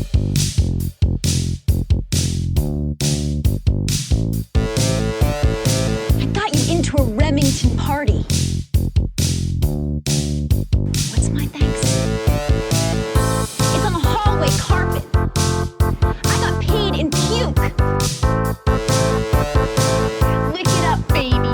I got you into a Remington party. What's my thanks? It's on the hallway carpet. I got paid in puke. Lick it up, baby.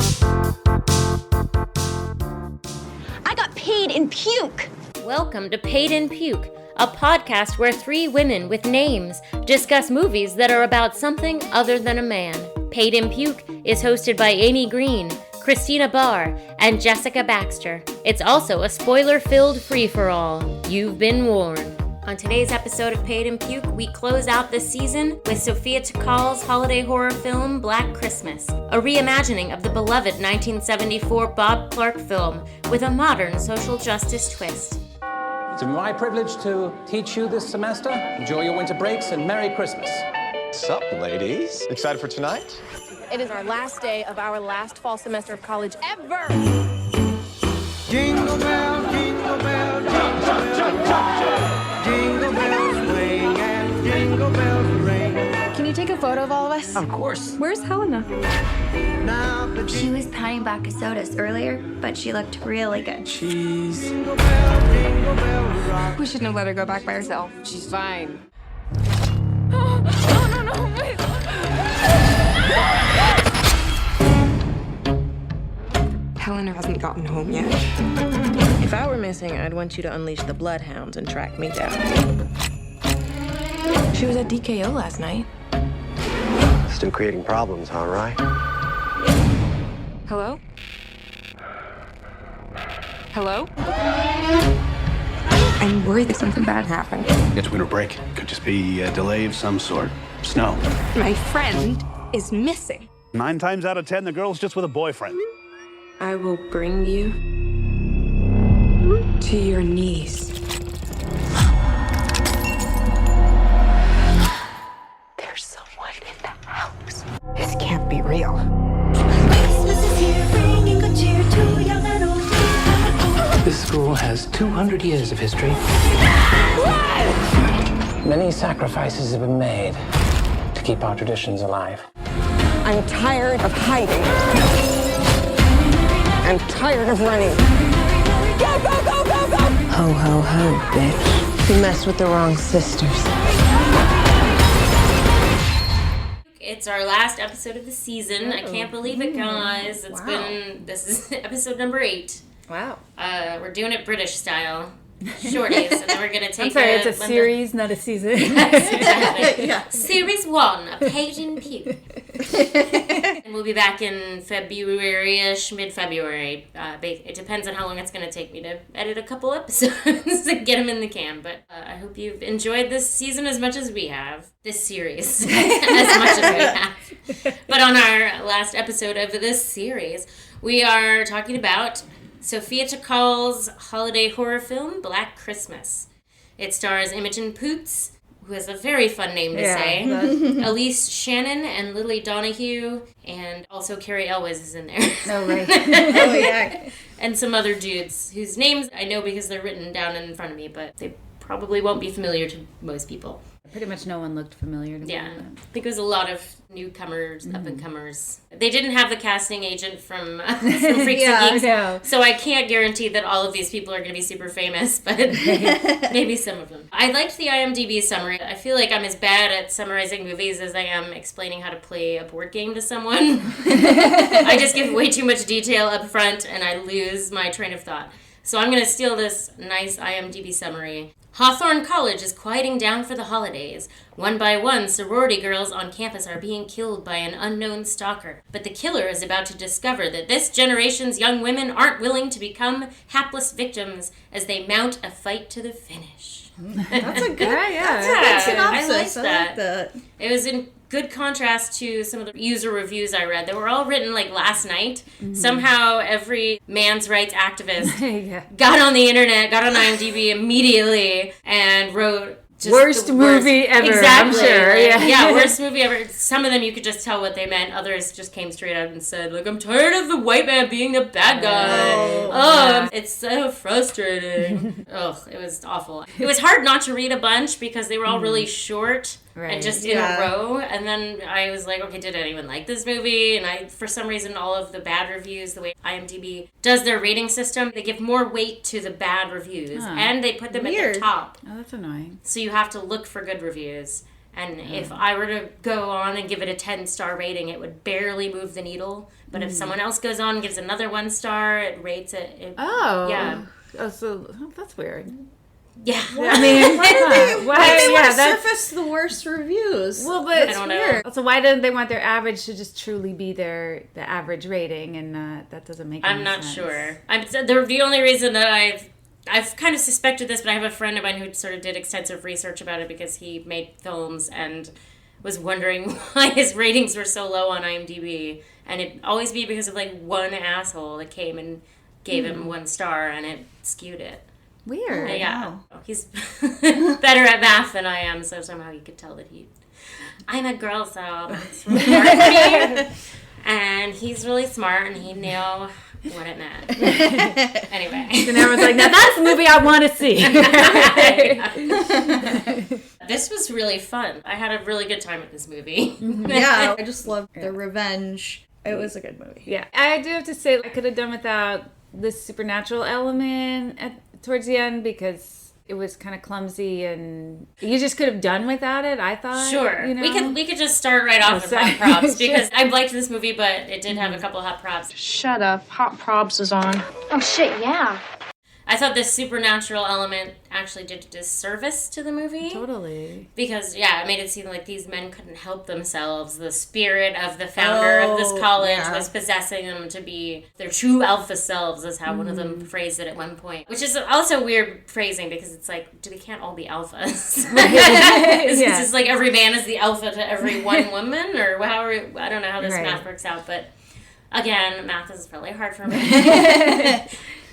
I got paid in puke. Welcome to Paid in Puke, a podcast where three women with names discuss movies that are about something other than a man. Paid in Puke is hosted by Amy Green, Christina Barr, and Jessica Baxter. It's also a spoiler-filled free-for-all. You've been warned. On today's episode of Paid in Puke, we close out the season with Sofia Takal's holiday horror film Black Christmas, a reimagining of the beloved 1974 Bob Clark film with a modern social justice twist. It's my privilege to teach you this semester. Enjoy your winter breaks and Merry Christmas. What's up, ladies? Excited for tonight? It is our last day of our last fall semester of college ever. Jingle bell, jingle bell, jingle bell, jingle bells swing and jingle bells ring. Can you take a photo of all of us? Of course. Where's Helena? Now the She was pounding vodka sodas earlier, but she looked really good. cheese. Jingle bell rock. We shouldn't have let her go back by herself. She's fine. No, wait. Helena hasn't gotten home yet. If I were missing, I'd want you to unleash the bloodhounds and track me down. She was at DKO last night. Still creating problems, all right? Hello? Hello? I'm worried that something bad happened. It's winter break. Could just be a delay of some sort. Snow. My friend is missing. 9 times out of 10, the girl's just with a boyfriend. I will bring you to your knees. There's someone in the house. This can't be real. This school has 200 years of history. Many sacrifices have been made to keep our traditions alive. I'm tired of hiding. I'm tired of running. Go, go, go, go, go! Ho, ho, ho, bitch. You messed with the wrong sisters. It's our last episode of the season. I can't believe it, guys. This is episode number 8. Wow. We're doing it British style. Shorties, and then we're going to take I'm sorry, it's a series, not a season. Yes, exactly. Yeah. Series 1, A Page in Puke. And we'll be back in February-ish, mid-February. It depends on how long it's going to take me to edit a couple episodes and get them in the can. But I hope you've enjoyed this season as much as we have. This series as much as we have. But on our last episode of this series, we are talking about Sofia Takal's holiday horror film, Black Christmas. It stars Imogen Poots, who has a very fun name to say, Alesye Shannon and Lily Donahue, and also Carrie Elwes is in there. Oh, right. Oh, yeah. And some other dudes whose names I know because they're written down in front of me, but they probably won't be familiar to most people. Pretty much no one looked familiar to me. Yeah, I think it was a lot of newcomers, up-and-comers. They didn't have the casting agent from Freaks and Geeks, no. so I can't guarantee that all of these people are going to be super famous, but maybe some of them. I liked the IMDb summary. I feel like I'm as bad at summarizing movies as I am explaining how to play a board game to someone. I just give way too much detail up front, and I lose my train of thought. So I'm going to steal this nice IMDb summary. Hawthorne College is quieting down for the holidays. One by one, sorority girls on campus are being killed by an unknown stalker. But the killer is about to discover that this generation's young women aren't willing to become hapless victims as they mount a fight to the finish. That's a good, that's a good synopsis. I like that. It was in good contrast to some of the user reviews I read that were all written like last night. Mm-hmm. Somehow every man's rights activist got on the internet, got on IMDb immediately and wrote just worst movie ever. Exactly. I'm sure. Yeah, worst movie ever. Some of them you could just tell what they meant. Others just came straight out and said, like, I'm tired of the white man being the bad guy. It's so frustrating. It was awful. It was hard not to read a bunch because they were all really short. Right. And just in a row. And then I was like, okay, did anyone like this movie? And for some reason, all of the bad reviews, the way IMDb does their rating system, they give more weight to the bad reviews. And they put them at the top. Oh, that's annoying. So you have to look for good reviews. And if I were to go on and give it a 10-star rating, it would barely move the needle. But if someone else goes on and gives another 1 star, it rates it. Yeah. Oh, so that's weird. Yeah. I mean, why they want to surface the worst reviews? Well, but I don't know. So why don't they want their average to just truly be the average rating, and that doesn't make any sense? I'm not sure. The only reason that I've kind of suspected this, but I have a friend of mine who sort of did extensive research about it because he made films and was wondering why his ratings were so low on IMDb, and it'd always be because of like one asshole that came and gave him 1 star, and it skewed it. Weird. Yeah. Wow. He's better at math than I am, so somehow you could tell that I'm a girl, so it's really hard for me. And he's really smart, and he knew what it meant. Anyway. And everyone's like, now that's the movie I want to see. This was really fun. I had a really good time with this movie. Yeah, I just loved the revenge. It was a good movie. Yeah. I do have to say, I could have done without this supernatural element towards the end because it was kind of clumsy and you just could have done without it, I thought. Sure. You know? We could just start right off with hot props because I liked this movie, but it did have a couple hot props. Shut up. Hot props is on. Oh, shit, yeah. I thought this supernatural element actually did a disservice to the movie. Totally. Because, it made it seem like these men couldn't help themselves. The spirit of the founder of this college was possessing them to be their true alpha selves, is how one of them phrased it at one point. Which is also weird phrasing because it's like, we can't all be alphas. It's just like every man is the alpha to every one woman, or however, I don't know how this math works out, but again, math is really hard for me.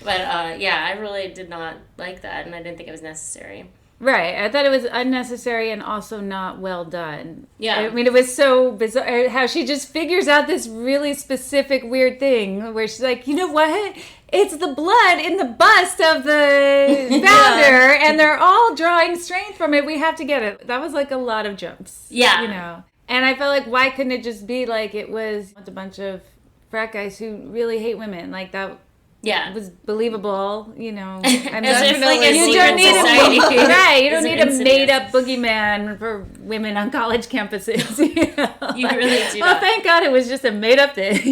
But, I really did not like that, and I didn't think it was necessary. Right. I thought it was unnecessary and also not well done. Yeah. I mean, it was so bizarre how she just figures out this really specific weird thing where she's like, you know what? It's the blood in the bust of the founder, and they're all drawing strength from it. We have to get it. That was like a lot of jumps. Yeah. You know? And I felt like, why couldn't it just be like it was a bunch of frat guys who really hate women? Like that... Yeah, it was believable, you know. I mean, you don't need you don't need a made-up boogeyman for women on college campuses. You know? You really do. Well, thank God it was just a made-up thing.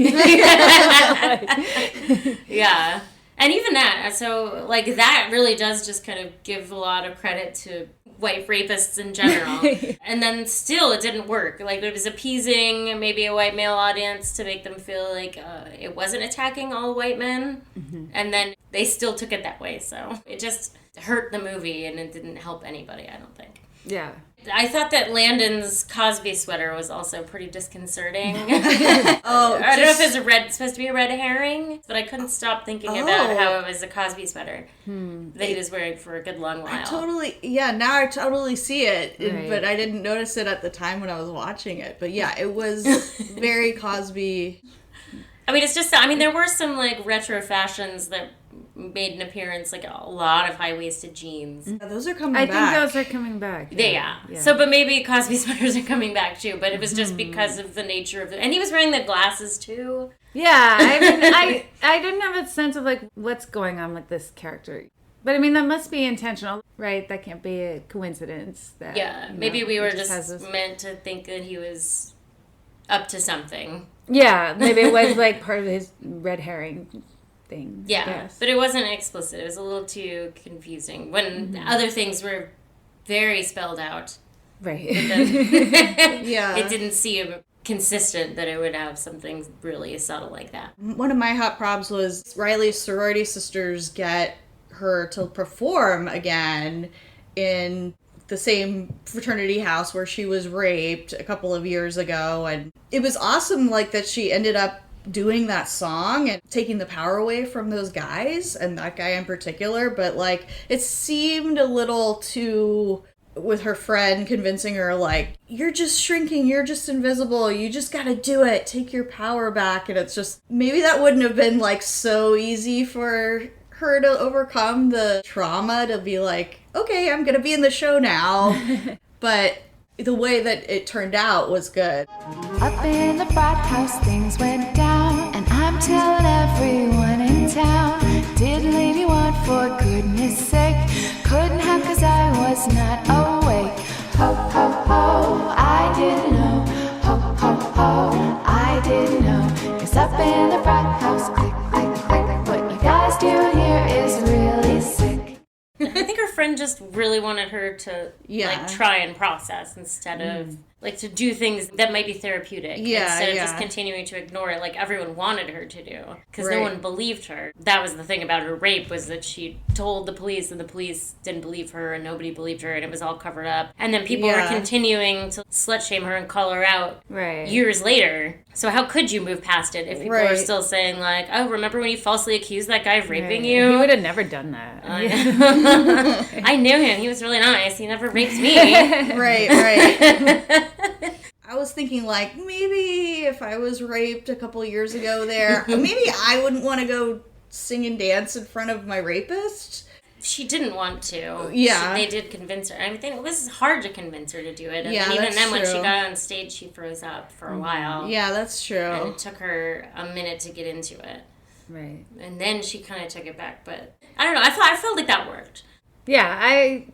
Yeah, and even that, so like that really does just kind of give a lot of credit to white rapists in general. And then still it didn't work. Like it was appeasing maybe a white male audience to make them feel like it wasn't attacking all white men. And then they still took it that way. So it just hurt the movie and it didn't help anybody, I don't think. Yeah. I thought that Landon's Cosby sweater was also pretty disconcerting. I don't know if it was supposed to be a red herring, but I couldn't stop thinking about how it was a Cosby sweater that he was wearing for a good long while. Now I totally see it, but I didn't notice it at the time when I was watching it. But yeah, it was very Cosby. I mean, it's just, there were some like retro fashions that made an appearance, like a lot of high-waisted jeans. Yeah, those are coming back. I think those are coming back. Yeah. So, but maybe Cosby sweaters are coming back too, but it was just because of the nature of it. And he was wearing the glasses too. Yeah, I mean, I didn't have a sense of like what's going on with this character. But I mean, that must be intentional, right? That can't be a coincidence. That, maybe we were just meant to think that he was up to something. Yeah, maybe it was like part of his red herring thing. Yeah, but it wasn't explicit. It was a little too confusing when other things were very spelled out. Right. It didn't seem consistent that it would have something really subtle like that. One of my hot props was Riley's sorority sisters get her to perform again in the same fraternity house where she was raped a couple of years ago, and it was awesome like that she ended up doing that song and taking the power away from those guys and that guy in particular, but like it seemed a little too with her friend convincing her, like, you're just shrinking, you're just invisible, you just gotta do it, take your power back. And it's just, maybe that wouldn't have been, like, so easy for her to overcome the trauma to be like, okay, I'm gonna be in the show now. But the way that it turned out was good. Up in the frat house things went down, and I'm telling everyone in town, did lady want for goodness sake, couldn't have 'cause I was not awake. Ho, ho, ho, I didn't know. Ho, ho, ho, I didn't know. 'Cause up in the frat house, click, click, click, what you guys do here is really sick. I think her friend just really wanted her to like try and process instead of like to do things that might be therapeutic instead of just continuing to ignore it like everyone wanted her to do because no one believed her. That was the thing about her rape, was that she told the police and the police didn't believe her and nobody believed her and it was all covered up. And then people were continuing to slut shame her and call her out years later. So how could you move past it if people are still saying like, oh, remember when you falsely accused that guy of raping you? He would have never done that. I knew him. He was really nice. He never raped me. Right. I was thinking, like, maybe if I was raped a couple years ago there, maybe I wouldn't want to go sing and dance in front of my rapist. She didn't want to. Yeah. They did convince her. I mean, it was hard to convince her to do it. And yeah, even then, when she got on stage, she froze up for a while. Yeah, that's true. And it took her a minute to get into it. Right. And then she kind of took it back. But I don't know. I felt like that worked. Yeah, I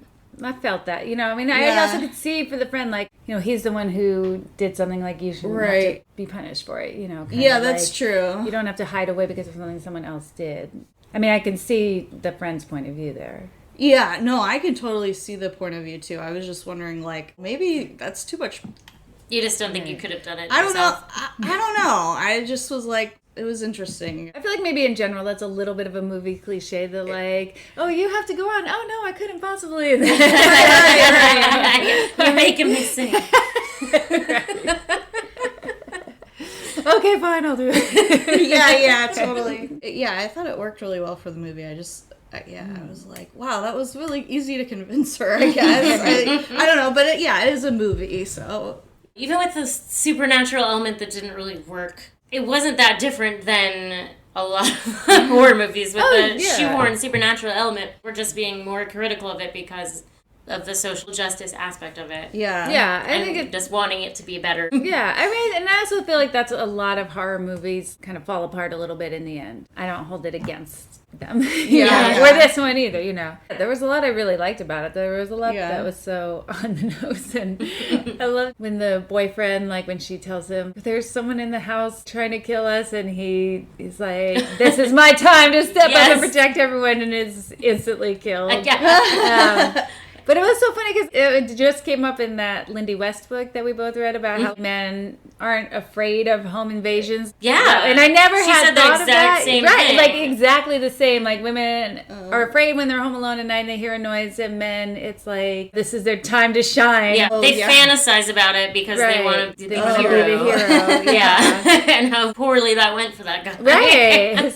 felt that. You know, I mean, I also could see for the friend, like, you know, he's the one who did something, like, you shouldn't have to be punished for it, you know. Yeah, that's true. You don't have to hide away because of something someone else did. I mean, I can see the friend's point of view there. Yeah, no, I can totally see the point of view, too. I was just wondering, like, maybe that's too much. You just don't think you could have done it I don't yourself? know. I don't know. I just was like, it was interesting. I feel like maybe in general that's a little bit of a movie cliche that like, oh, you have to go on. Oh, no, I couldn't possibly. right. You're making me sing. Okay, fine, I'll do it. yeah, totally. Yeah, I thought it worked really well for the movie. I was like, wow, that was really easy to convince her, I guess. I don't know, but it is a movie, so. Even with the supernatural element that didn't really work, it wasn't that different than a lot of horror movies with the shoehorn supernatural element. We're just being more critical of it because of the social justice aspect of it. Yeah, I think just wanting it to be better. Yeah, I mean, and I also feel like that's a lot of horror movies kind of fall apart a little bit in the end. I don't hold it against them. Or this one either, you know. There was a lot I really liked about it. There was a lot that was so on the nose. And I love when the boyfriend, like when she tells him, there's someone in the house trying to kill us, and he's like, this is my time to step up and protect everyone, and is instantly killed. But it was so funny because it just came up in that Lindy West book that we both read about how men aren't afraid of home invasions. Yeah. And I never she had said thought the of that. exact same right, thing. like exactly the same. Like women are afraid when they're home alone at night and they hear a noise, and men, it's like, this is their time to shine. Yeah, they fantasize about it because they want to be the hero. Yeah. And how poorly that went for that guy. Right.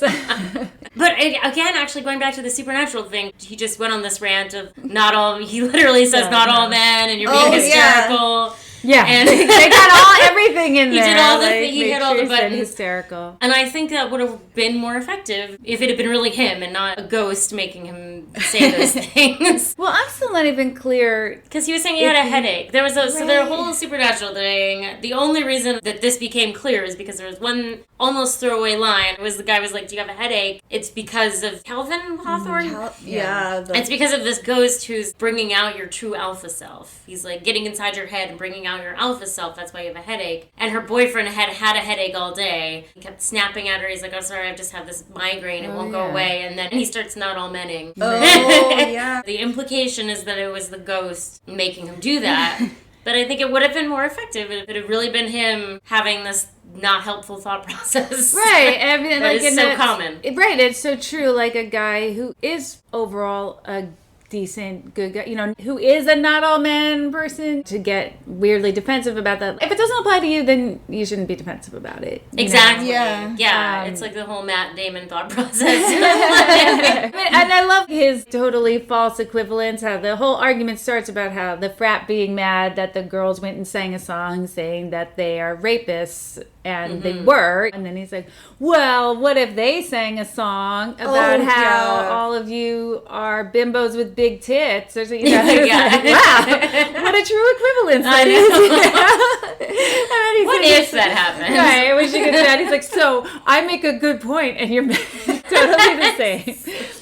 But again, actually going back to the supernatural thing, he just went on this rant of he literally says not all men and you're being hysterical. Yeah, and they got everything in there. He did all the he hit all the buttons. Hysterical. And I think that would have been more effective if it had been really him and not a ghost making him say those things. Well, I'm still not even clear because he was saying he had a headache. There was so their whole supernatural thing. The only reason that this became clear is because there was one almost throwaway line. Was the guy was like, "Do you have a headache?" It's because of Calvin Hawthorne. It's because of this ghost who's bringing out your true alpha self. He's like getting inside your head and bringing out your alpha self. That's why you have a headache. And her boyfriend had a headache all day. He kept snapping at her. He's like, "Oh, sorry, I just have this migraine. It won't go away." And then he starts not all menning. The implication is that it was the ghost making him do that. But I think it would have been more effective if it had really been him having this not helpful thought process. Right. I mean, that is so common. Right. It's so true. Like a guy who is overall a decent, good guy, who is a not all men person, to get weirdly defensive about that. If it doesn't apply to you, then you shouldn't be defensive about it. Exactly. Yeah. Yeah. It's like the whole Matt Damon thought process. And I love his totally false equivalence, how the whole argument starts about how the frat being mad that the girls went and sang a song saying that they are rapists, and they were. And then he's like, well, what if they sang a song about how all of you are bimbos with big tits? Or something, Like, wow, what a true equivalence that is. What if that happened? Right, I wish you could say that. He's like, so I make a good point, and you're totally the same.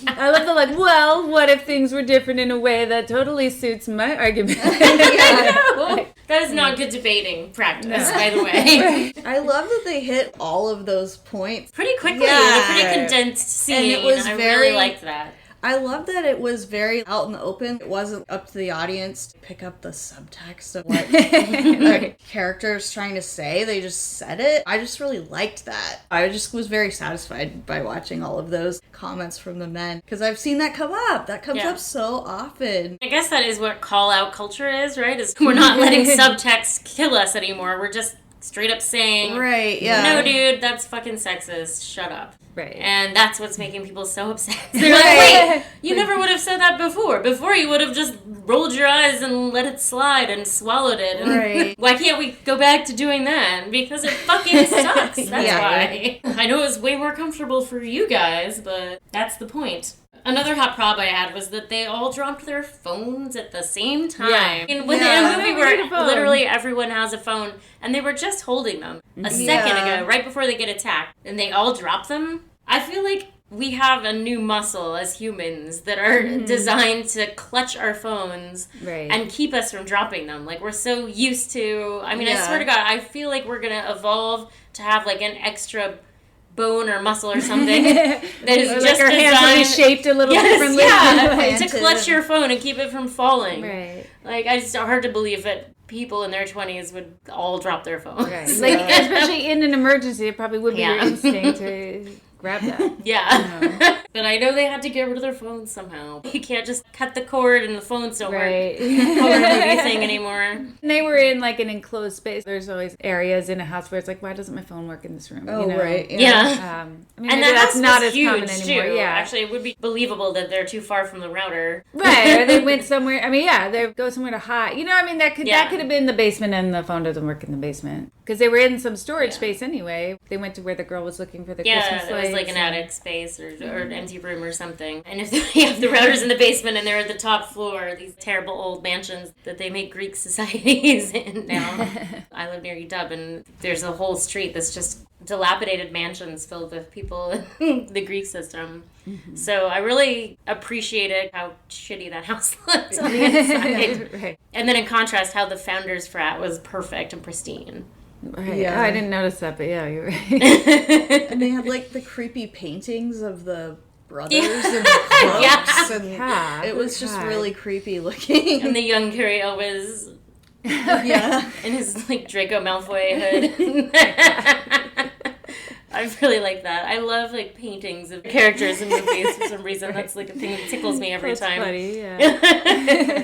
I love the well, what if things were different in a way that totally suits my argument? Well, that is not good debating practice, by the way. I love that they hit all of those points pretty quickly. Yeah. A pretty condensed scene. And it was I very, really liked that. I love that it was very out in the open. It wasn't up to the audience to pick up the subtext of what the character's trying to say. They just said it. I just really liked that. I just was very satisfied by watching all of those comments from the men, because I've seen that come up. That comes up so often. I guess that is what call-out culture is, right? Is we're not letting subtext kill us anymore. We're just straight up saying, right, yeah. No, dude, that's fucking sexist. Shut up. Right. And that's what's making people so upset. They're like, wait, you never would have said that before. Before you would have just rolled your eyes and let it slide and swallowed it. And right. Why can't we go back to doing that? Because it fucking sucks. That's why. I know it was way more comfortable for you guys, but that's the point. Another hot prob I had was that they all dropped their phones at the same time. In a movie where literally everyone has a phone, and they were just holding them a second ago, right before they get attacked, and they all drop them. I feel like we have a new muscle as humans that are designed to clutch our phones and keep us from dropping them. Like, we're so used to... I mean, I swear to God, I feel like we're going to evolve to have, like, an extra bone or muscle or something that is or just like our hands will be shaped a little differently. Yeah, to clutch your phone and keep it from falling. Right. Like, it's hard to believe that people in their 20s would all drop their phones. Right. Like, especially in an emergency, it probably would be your instinct to grab that. Yeah. But I know they had to get rid of their phones somehow. You can't just cut the cord and the phones don't work. Horror movie thing anymore. And they were in like an enclosed space. There's always areas in a house where it's like, why doesn't my phone work in this room? Oh, right. Yeah. I mean, and that's not as huge common anymore. Too. Yeah. Actually, it would be believable that they're too far from the router. Right. Or they went somewhere. I mean, they go somewhere to hide. I mean, that could have been the basement, and the phone doesn't work in the basement. Because they were in some storage space anyway. They went to where the girl was looking for the Christmas lights. Yeah, it was like an attic space or an empty room or something. And if they have the routers in the basement and they're at the top floor, these terrible old mansions that they make Greek societies in now. I live near UW, and there's a whole street that's just dilapidated mansions filled with people in the Greek system. Mm-hmm. So I really appreciated how shitty that house looked on the inside. Right. And then in contrast, how the founders frat was perfect and pristine. Right. Yeah. Oh, I didn't notice that, but yeah, you're right. And they had like the creepy paintings of the brothers and the cloaks, and it was just really creepy looking. And the young Curiel was in his like Draco Malfoy hood. I really like that. I love like paintings of characters in movies for some reason. That's like a thing that tickles me every time. Funny, yeah.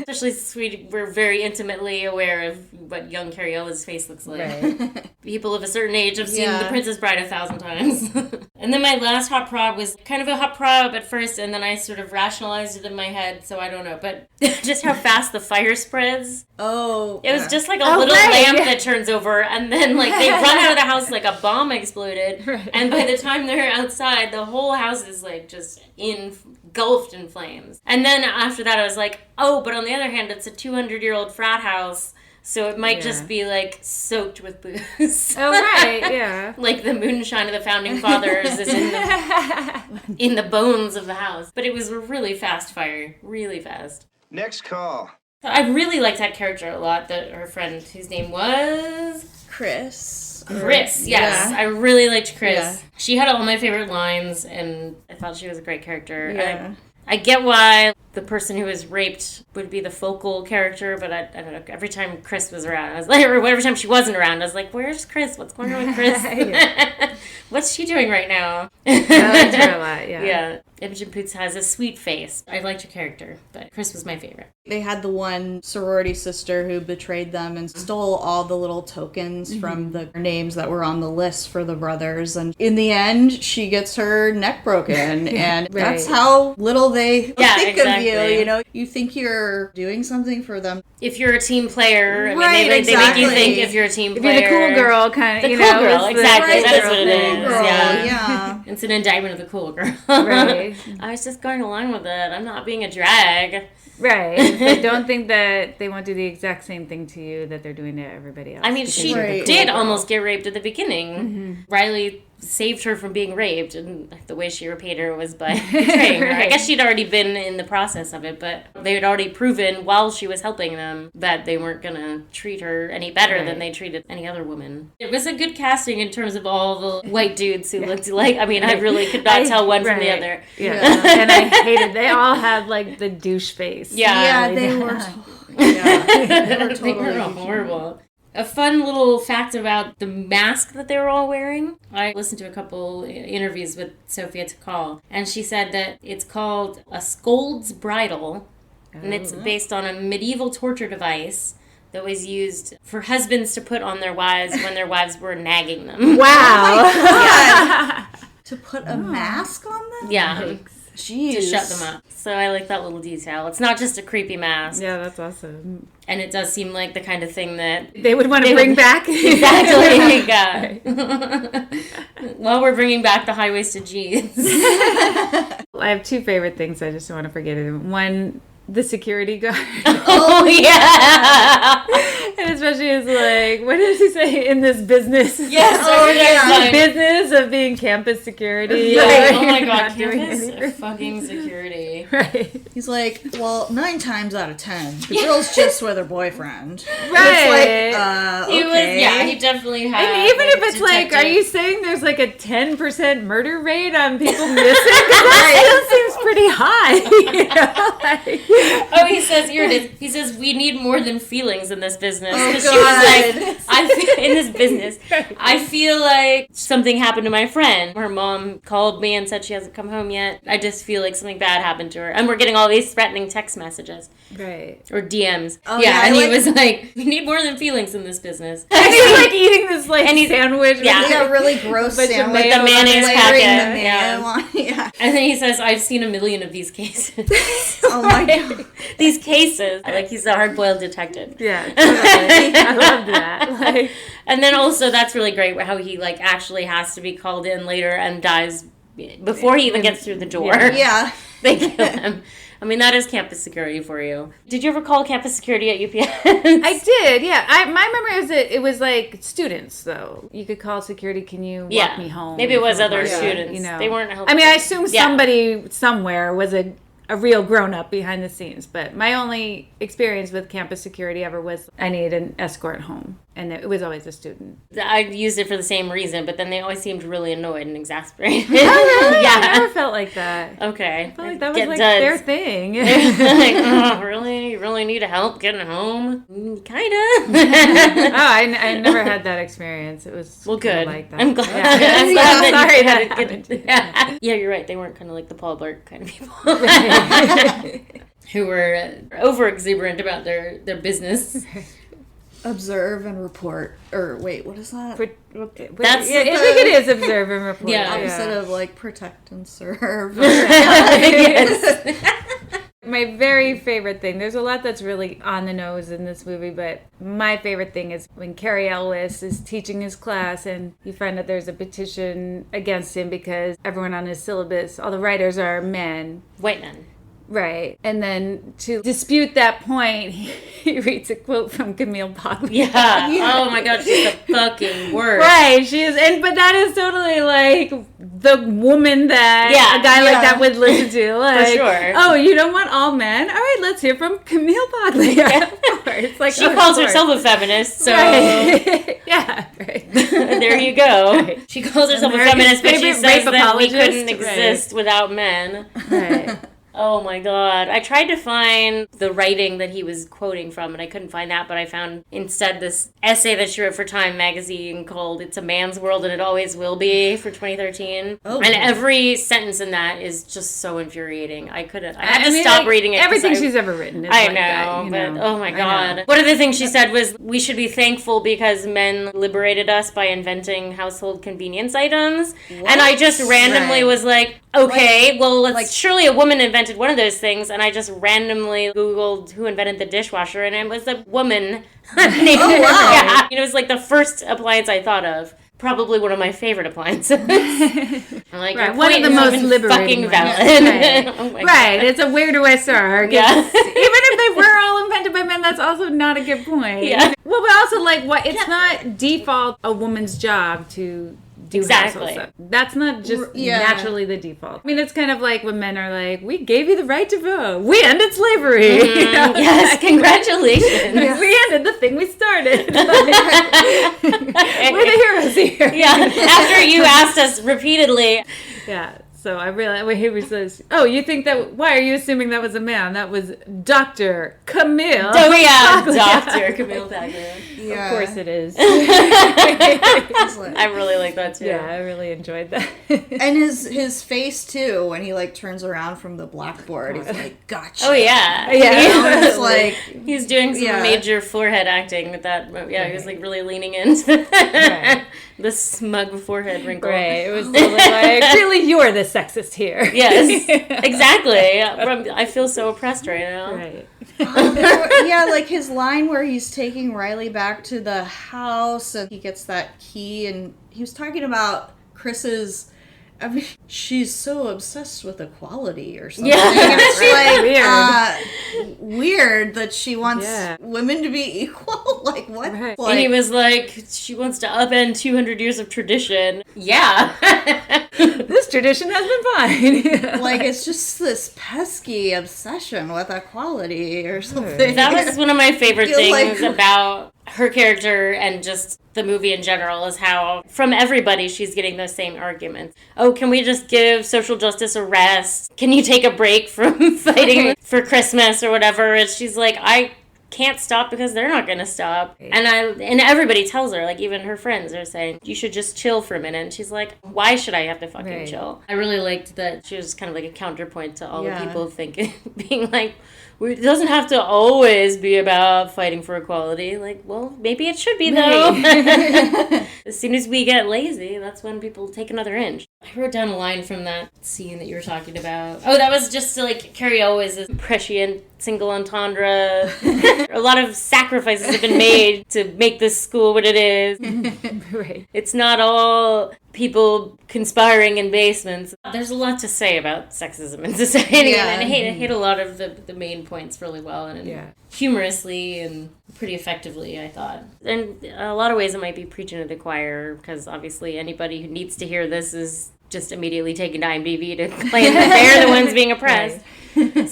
Especially since we're very intimately aware of what young Carriella's face looks like. Right. People of a certain age have seen The Princess Bride 1,000 times. And then my last hot prob was kind of a hot prob at first, and then I sort of rationalized it in my head, so I don't know. But just how fast the fire spreads. Oh. It was just like a little lamp that turns over, and then like they run out of the house like a bomb exploded. And by the time they're outside, the whole house is like just engulfed in flames. And then after that, I was like, oh, but on the other hand, it's a 200-year-old frat house, so it might just be like soaked with booze. Oh, right, yeah. Like the moonshine of the founding fathers is in the bones of the house. But it was a really fast fire, really fast. Next call. I really liked that character a lot, her friend, whose name was... Chris, yes. Yeah. I really liked Chris. Yeah. She had all my favorite lines, and I thought she was a great character. Yeah. I get why the person who was raped would be the focal character, but I don't know. Every time Chris was around, I was like, or every time she wasn't around, I was like, where's Chris? What's going on with Chris? What's she doing right now? I liked her a lot, yeah. Yeah. Imogen Poots has a sweet face. I liked her character, but Chris was my favorite. They had the one sorority sister who betrayed them and stole all the little tokens from the names that were on the list for the brothers. And in the end, she gets her neck broken. And that's how little they think of you. You know, you think you're doing something for them. If you're a team player, I mean, they make you think if you're a team player. If you're the cool girl, kind of, the you cool know. Girl, exactly. That's what it is. Girl, yeah. It's an indictment of the cool girl. Right. I was just going along with it. I'm not being a drag. Right. But don't think that they won't do the exact same thing to you that they're doing to everybody else. I mean, she did almost get raped at the beginning. Riley saved her from being raped, and the way she repaid her was by betraying her. I guess she'd already been in the process of it, but they had already proven while she was helping them that they weren't going to treat her any better than they treated any other woman. It was a good casting in terms of all the white dudes who looked like, I mean, I really could not tell one from the other. Yeah. And I hated, they all had like the douche face. Yeah, they were they were horrible. A fun little fact about the mask that they were all wearing. I listened to a couple interviews with Sofia Takal, and she said that it's called a scold's bridle, and it's based on a medieval torture device that was used for husbands to put on their wives when their wives were nagging them. Wow. Oh my God. To put a mask on them? Yeah. Jeez. To shut them up. So I like that little detail. It's not just a creepy mask. Yeah, that's awesome. And it does seem like the kind of thing that they would want to bring back. Exactly. Yeah. While we're bringing back the high-waisted jeans. I have two favorite things. I just don't want to forget it. One, the security guard. Oh, yeah. And especially is like, what did he say? In this business. Yes. The business of being campus security. Right. Oh my God. Campus fucking security. Right. He's like, well, 9 times out of 10, the girl's just with her boyfriend. Right. It's like, He okay. was, he definitely had. And even if it's like, are you saying there's like a 10% murder rate on people missing? That still seems pretty high. You know? Like, oh, he says, here it is. He says, we need more than feelings in this business. Oh, she was like, in this business, I feel like something happened to my friend. Her mom called me and said she hasn't come home yet. I just feel like something bad happened to her. And we're getting all these threatening text messages. Right. Or DMs. Oh, yeah, and he was like, we need more than feelings in this business. And he's like eating this like sandwich. Yeah. A really gross sandwich. With the mayonnaise packet. Yeah. And then he says, I've seen a million of these cases. Oh my God. These cases. Like he's a hard-boiled detective. Yeah, totally. I love that. Like, and then also that's really great how he like actually has to be called in later and dies before he even gets through the door. Yeah. They kill him. I mean, that is campus security for you. Did you ever call campus security at UPS? I did, yeah. My memory was that it was like students, though. You could call security, can you walk me home? Maybe it was other students. You know. They weren't helping. I mean, I assume somebody somewhere was a real grown-up behind the scenes, but my only experience with campus security ever was I needed an escort home, and it was always a student. I used it for the same reason, but then they always seemed really annoyed and exasperated. Oh, really? Yeah. I never felt like that. Okay. I felt like that was like their thing. Like, oh, really? You really need help getting home? Kinda. I never had that experience. It was good. Like that. I'm glad. Yeah. I'm glad that Sorry you that had happened. Yeah, you're right. They weren't kind of like the Paul Blart kind of people. Who were over exuberant about their business. Observe and report. Or wait, what is that? That's I think it is observe and report. Yeah. Opposite of like protect and serve. Yes. My very favorite thing, there's a lot that's really on the nose in this movie, but my favorite thing is when Cary Elwes is teaching his class and you find that there's a petition against him because everyone on his syllabus, all the writers are men. White men. Right. And then to dispute that point, he reads a quote from Camille Paglia. Yeah. Oh my God, she's the fucking worst. Right. She is. But that is totally like the woman that a guy like that would listen to. Like, for sure. Oh, you don't want all men? All right, let's hear from Camille Paglia. Of course. Like, she calls herself a feminist, so right. Yeah, right. There you go. Right. She calls herself a feminist, but she says that we couldn't exist without men. Right. Oh my god. I tried to find the writing that he was quoting from, and I couldn't find that, but I found instead this essay that she wrote for Time magazine called It's a Man's World and It Always Will Be for 2013. Oh, and cool. every sentence in that is just so infuriating. I had to stop reading it. Everything she's ever written is I like know, that, but oh my god. One of the things she said was, we should be thankful because men liberated us by inventing household convenience items. What? And I just randomly was like, okay, well, surely a woman invented one of those things, and I just randomly Googled who invented the dishwasher, and it was a woman. Named wow. Yeah. It was like the first appliance I thought of. Probably one of my favorite appliances. Like, right, one of the most liberating fucking valid. Right. Oh my right. God. It's a where do I start? Yeah. Even if they were all invented by men, that's also not a good point. Yeah. Well, but also like it's not default a woman's job to do household stuff. That's not just naturally the default. I mean, it's kind of like when men are like, we gave you the right to vote. We ended slavery. Mm-hmm. You know? Yes, congratulations. We ended the thing we started. We're the heroes here. Yeah, after you asked us repeatedly. Yeah. So I realized when he says, "Oh, you think that? Why are you assuming that was a man? That was Dr. Camille." Oh yeah, Dr. Camille Packer. Yeah. Of course it is. I really like that too. Yeah, I really enjoyed that. And his face too, when he like turns around from the blackboard, he's like, "Gotcha." Oh yeah, It's like he's doing some major forehead acting with that. Yeah, he was like really leaning into the smug forehead wrinkle. Right. It was totally like, really, you're the sexist here. Yes, exactly. I feel so oppressed right now. Right. Yeah, like his line where he's taking Riley back to the house and he gets that key, and he was talking about Chris's. I mean, she's so obsessed with equality or something. Yeah. And it's Weird. weird that she wants women to be equal. Like, what? Right. Like, And he was like, she wants to upend 200 years of tradition. Yeah. This tradition has been fine. like, it's just this pesky obsession with equality or something. That was one of my favorite Feel things like- about her character and just the movie in general, is how from everybody she's getting those same arguments. Oh, can we just give social justice a rest? Can you take a break from fighting for Christmas or whatever? And she's like, I can't stop because they're not going to stop. And everybody tells her, like even her friends are saying, you should just chill for a minute. And she's like, why should I have to fucking chill? I really liked that she was kind of like a counterpoint to all the people thinking, being like, it doesn't have to always be about fighting for equality. Like, well, maybe it should be, though. As soon as we get lazy, that's when people take another inch. I wrote down a line from that scene that you were talking about. Oh, that was just to, like, Carrie always is prescient, single entendre. A lot of sacrifices have been made to make this school what it is. Right. It's not all people conspiring in basements. There's a lot to say about sexism in society, and I hit a lot of the main points really well, and humorously and pretty effectively, I thought. And in a lot of ways it might be preaching to the choir, because obviously anybody who needs to hear this is just immediately taken to IMDb to claim that they're the ones being oppressed.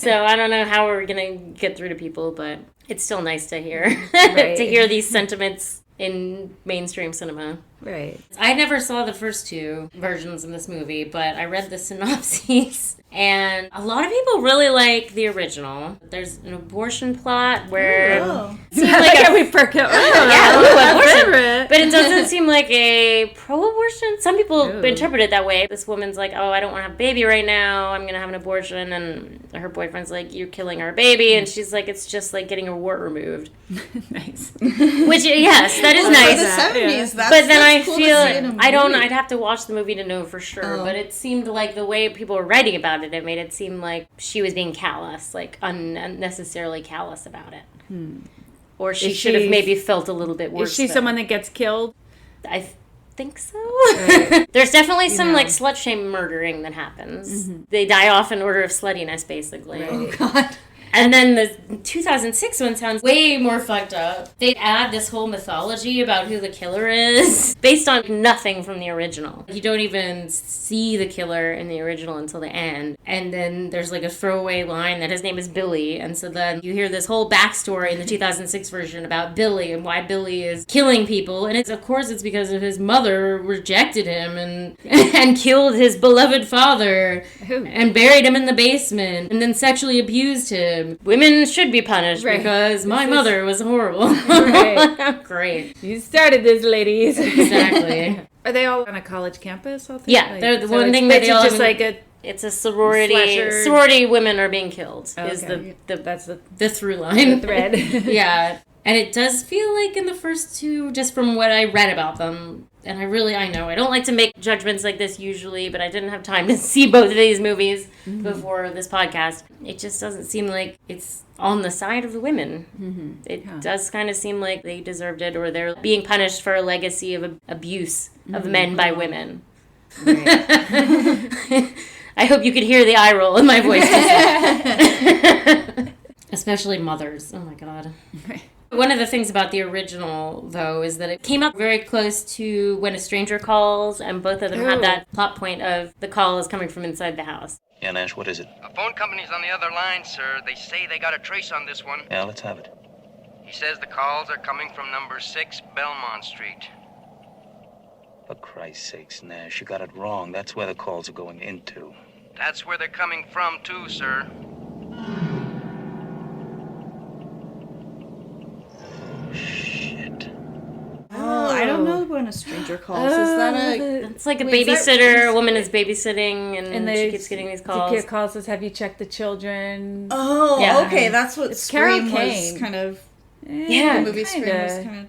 So I don't know how we're going to get through to people, but it's still nice to hear to hear these sentiments in mainstream cinema. Right. I never saw the first two versions of this movie, but I read the synopses, and a lot of people really like the original. There's an abortion plot where it seems like we perk up. abortion. But it doesn't seem like a pro-abortion. Some people interpret it that way. This woman's like, oh, I don't want to have a baby right now. I'm going to have an abortion. And her boyfriend's like, you're killing our baby. And she's like, it's just like getting a wart removed. Nice. Which, yes, that is nice. For the 70s, But then I cool feel, to see in a movie. I'd have to watch the movie to know for sure. But it seemed like the way people were writing about it made it seem like she was being callous, like unnecessarily callous about it. Or she should have maybe felt a little bit worse. Is she someone that gets killed? I think so. Right. There's definitely some like slut shame murdering that happens. They die off in order of sluttiness, basically. Oh God. And then the 2006 one sounds way more fucked up. They add this whole mythology about who the killer is based on nothing from the original. You don't even see the killer in the original until the end. And then there's like a throwaway line that his name is Billy. And so then you hear this whole backstory in the 2006 version about Billy and why Billy is killing people. And of course it's because of his mother rejected him and killed his beloved father and buried him in the basement and then sexually abused him. Women should be punished because my mother was horrible. Right. Great. You started this, ladies. Exactly. Are they all on a college campus? All Yeah, like, they're the so one thing that they all just like a. It's a sorority. Slasher. Sorority women are being killed. Okay. Is That's the through line. the thread. Yeah. And it does feel like in the first two, just from what I read about them, and I know I don't like to make judgments like this usually, but I didn't have time to see both of these movies before this podcast. It just doesn't seem like it's on the side of the women. It does kind of seem like they deserved it, or they're being punished for a legacy of abuse of men by women. Right. I hope you could hear the eye roll in my voice. Especially mothers. Oh my God. One of the things about the original, though, is that it came up very close to When a Stranger Calls, and both of them had that plot point of the call is coming from inside the house. Yeah, Nash, what is it? A phone company's on the other line, sir. They say they got a trace on this one. Yeah, let's have it. He says the calls are coming from number 6 Belmont Street. For Christ's sakes, Nash, you got it wrong. That's where the calls are going into. That's where they're coming from, too, sir. Shit. Oh, I don't know when a stranger calls. Is that a... It's like a babysitter. A woman is babysitting, and she keeps getting these calls. The kid calls says, "Have you checked the children?" Oh, yeah. Okay, that's what Scream Carol was Kane. kind of... Yeah, the movie Scream was kind of...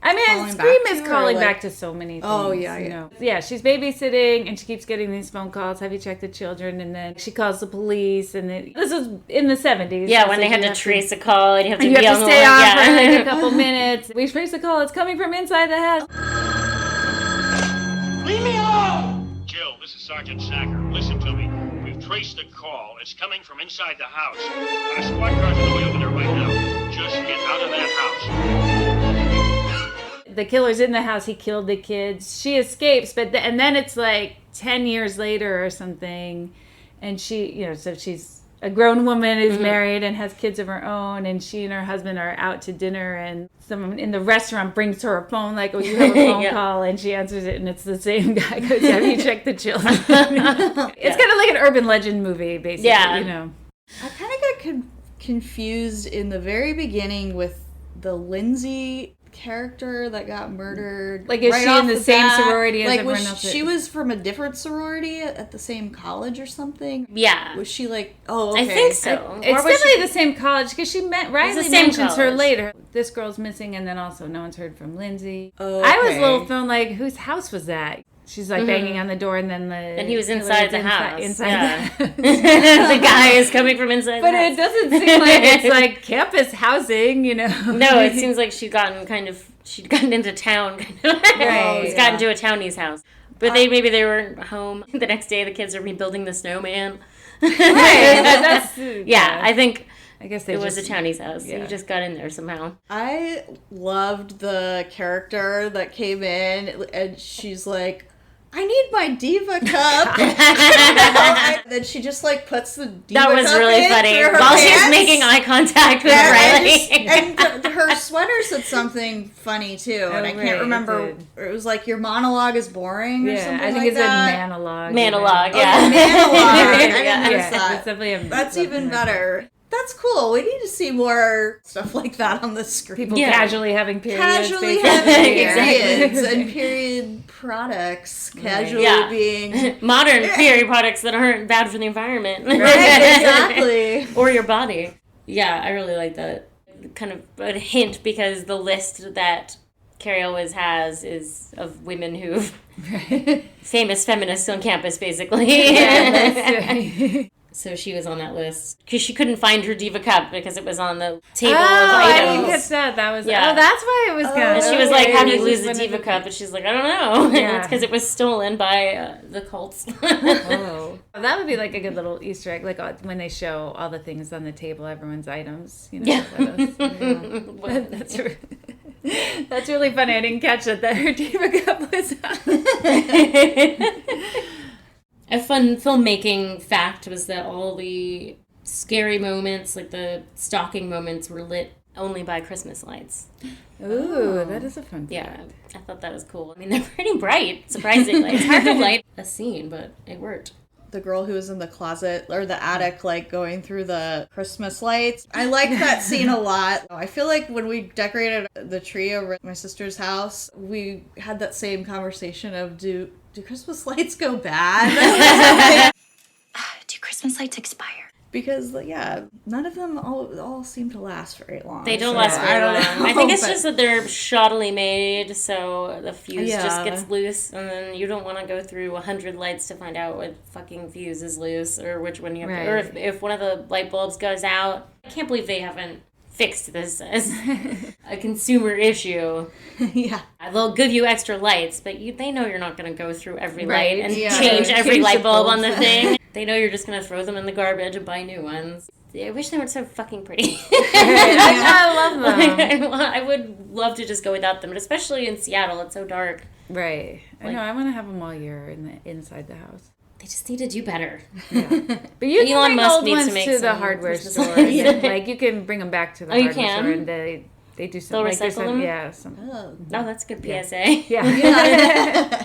I mean, Scream is calling back to so many things. Oh, yeah, yeah. You know? Yeah, she's babysitting, and she keeps getting these phone calls. Have you checked the children? And then she calls the police, and this was in the 70s. Yeah, when they had to trace a call, and you have to be on the stay on for like a couple minutes. We trace the call. It's coming from inside the house. Leave me alone! Jill, this is Sergeant Sacker. Listen to me. We've traced the call. It's coming from inside the house. Our squad car's on the way over there right now. Just get out of that house. The killer's in the house. He killed the kids. She escapes, but and then it's like 10 years later or something, and she, so she's a grown woman, is married and has kids of her own, and she and her husband are out to dinner, and someone in the restaurant brings her a phone, like, "Oh, you have a phone call," and she answers it, and it's the same guy. Goes, "Have you checked the children?" It's kind of like an urban legend movie, basically. Yeah. I kind of got confused in the very beginning with the Lindsay character that got murdered. Like, is she in the same sorority as everyone else? She was from a different sorority at the same college or something? Yeah. Was she like, oh, okay. I think so. It's definitely the same college, because Riley same mentions her college. later. This girl's missing, and then also no one's heard from Lindsay. Oh, I was okay. a little thrown, like, whose house was that? She's like banging on the door, and then and he was inside the house. Inside the house. The guy is coming from inside but the house. it doesn't seem like it's like campus housing, No, it seems like she'd gotten into town. Right. She's gotten to a townie's house. But maybe they weren't home. The next day the kids are rebuilding the snowman. Right. I think I guess it was a townie's house. So you just got in there somehow. I loved the character that came in, and she's like, "I need my diva cup." And then she just like puts the diva That was cup really in funny. through her While pants. she's making eye contact with Riley. And her sweater said something funny too, and I can't remember. It was like, "Your monologue is boring," or something I think like it that. said monologue. Monologue, Monologue. I didn't notice It's that. definitely That's even better. That's cool. We need to see more stuff like that on the screen. People casually having periods. Casually basically. having Yeah. periods and period products. Casually being... Modern period products that aren't bad for the environment. Right, exactly. Or your body. Yeah, I really like that. Kind of a hint, because the list that Carrie always has is of women who've... famous feminists on campus, basically. So she was on that list. Because she couldn't find her Diva cup because it was on the table of I items. didn't catch that. That was, Yeah. oh, that's why it was kind And of... she was like, how do you lose the Diva cup? And she's like, I don't know. And Yeah. it's because it was stolen by the cults. Oh. That would be like a good little Easter egg, like when they show all the things on the table, everyone's items. You know, Yeah. That's really funny. I didn't catch that her Diva cup was on. A fun filmmaking fact was that all the scary moments, like the stalking moments, were lit only by Christmas lights. Ooh, that is a fun fact. Yeah, I thought that was cool. I mean, they're pretty bright, surprisingly. It's hard to light a scene, but it worked. The girl who was in the closet or the attic, like going through the Christmas lights. I like that scene a lot. I feel like when we decorated the tree over at my sister's house, we had that same conversation of do Christmas lights go bad? Do Christmas lights expire? Because, yeah, none of them all seem to last very long. They don't last very long. Know, I think it's just that they're shoddily made, so the fuse Yeah. just gets loose, and then you don't want to go through 100 lights to find out what fucking fuse is loose, or which one you have to, or if one of the light bulbs goes out. I can't believe they haven't fixed this as a consumer issue. Yeah. They'll give you extra lights, but they know you're not going to go through every light and Yeah. change every Change light the bulb on the bulbs. thing. They know you're just going to throw them in the garbage and buy new ones. I wish they were so fucking pretty. I love them. I would love to just go without them, but especially in Seattle, it's so dark. Right. I know. I want to have them all year inside the house. They just need to do better. Yeah. But you can Elon bring Musk old needs ones to make the some hardware Christmas store. lights. And, like, you can bring them back to the You hardware can? store, and they do something. They'll like, there's recycle them? Yeah. Oh, that's good Yeah. PSA. Yeah.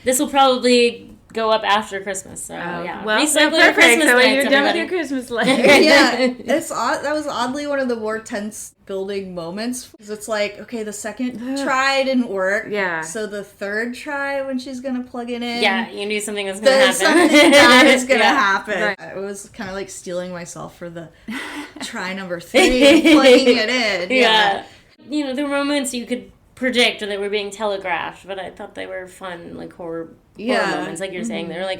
This will probably go up after Christmas, so yeah. Well, Recycle your perfect. Christmas So lights, you're done with everybody. your Christmas lights. Yeah, it's odd. That was oddly one of the more tense building moments. Because it's like, okay, the second try didn't work. Yeah. So the third try when she's gonna plug it in. Yeah, you knew something was going to happen. Something bad is gonna Yeah. happen. Right. I was kind of like stealing myself for the try number 3 and plugging it in. Yeah. You know, there were moments you could predict or they were being telegraphed, but I thought they were fun, like horror moments, like you're saying. They're like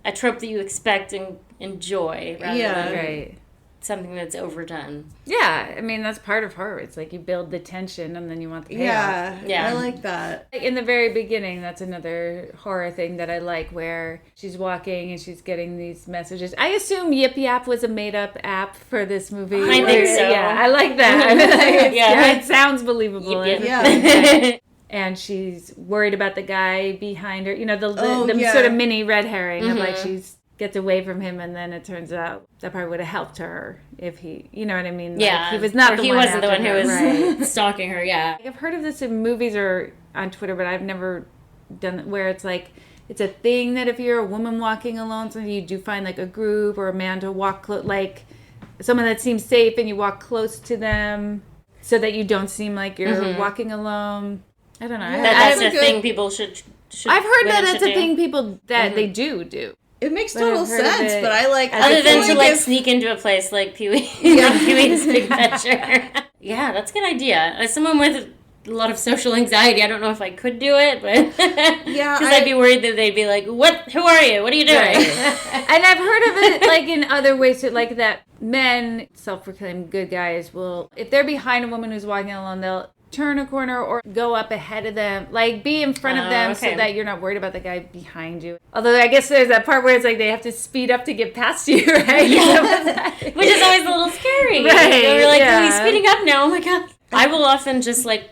a trope that you expect and enjoy rather than Right. something that's overdone. Yeah, I mean, that's part of horror. It's like you build the tension and then you want the payoff. Yeah, I like that. Like in the very beginning, that's another horror thing that I like, where she's walking and she's getting these messages. I assume Yip Yap was a made-up app for this movie. I think so. Yeah, I like that. Yeah. It sounds believable. Yip Yap. Yeah. And she's worried about the guy behind her. You know, the yeah. sort of mini red herring of like she's gets away from him, and then it turns out that probably would have helped her if he, you know what I mean? Yeah. Like, he was not or the he one wasn't the after one who her. was stalking her, yeah. I've heard of this in movies or on Twitter, but I've never done it, where it's like, it's a thing that if you're a woman walking alone, so you do find like a group or a man to walk like someone that seems safe, and you walk close to them so that you don't seem like you're walking alone. I don't know. That's a thing people should I've heard that women it's a should do. thing people that they do. It makes But total I've heard of sense, it but I like... as Other I than feel to like if- sneak into a place like Pee-wee's Big Adventure. Yeah, that's a good idea. As someone with a lot of social anxiety, I don't know if I could do it, but Yeah, because I'd be worried that they'd be like, "What? Who are you? What are you doing?" And I've heard of it like in other ways too, like that men, self-proclaimed good guys, will, if they're behind a woman who's walking alone, they'll turn a corner or go up ahead of them, like be in front of them so that you're not worried about the guy behind you. Although I guess there's that part where it's like they have to speed up to get past you, right? Yeah. Which is always a little scary. Right, You're like, yeah. "Oh, he's speeding up now. Oh my god!" I will often just like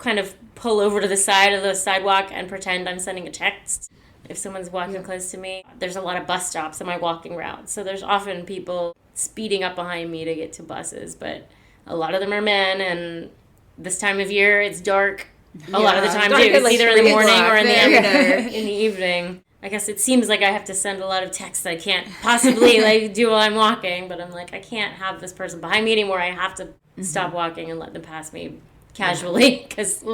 kind of pull over to the side of the sidewalk and pretend I'm sending a text. If someone's walking close to me, there's a lot of bus stops on my walking route, so there's often people speeding up behind me to get to buses, but a lot of them are men, and this time of year it's dark a lot of the time too. It's like either in the 3 morning o'clock. or in Very the dark. in the evening. I guess it seems like I have to send a lot of texts I can't possibly like do while I'm walking, but I'm like, I can't have this person behind me anymore. I have to stop walking and let them pass me casually because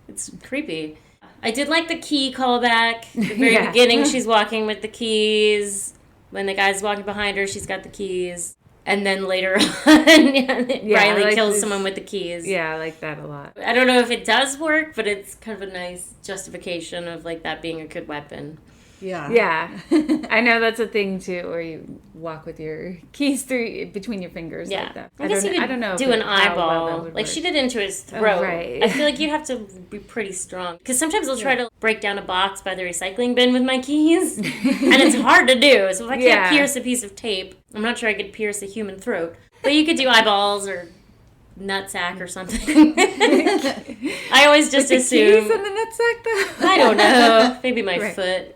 it's creepy. I did like the key callback. The very beginning, she's walking with the keys. When the guy's walking behind her, she's got the keys. And then later on, Riley like kills this- someone with the keys. Yeah, I like that a lot. I don't know if it does work, but it's kind of a nice justification of like that being a good weapon. Yeah. Yeah. I know that's a thing too, where you walk with your keys between your fingers like that. I guess you could do an eyeball. Like she did into his throat. Oh, right. I feel like you'd have to be pretty strong. Because sometimes I'll try to break down a box by the recycling bin with my keys. And it's hard to do. So if I can't pierce a piece of tape, I'm not sure I could pierce a human throat. But you could do eyeballs or nutsack or something. I always just assume. Keys on the nutsack though? I don't know. Maybe my foot.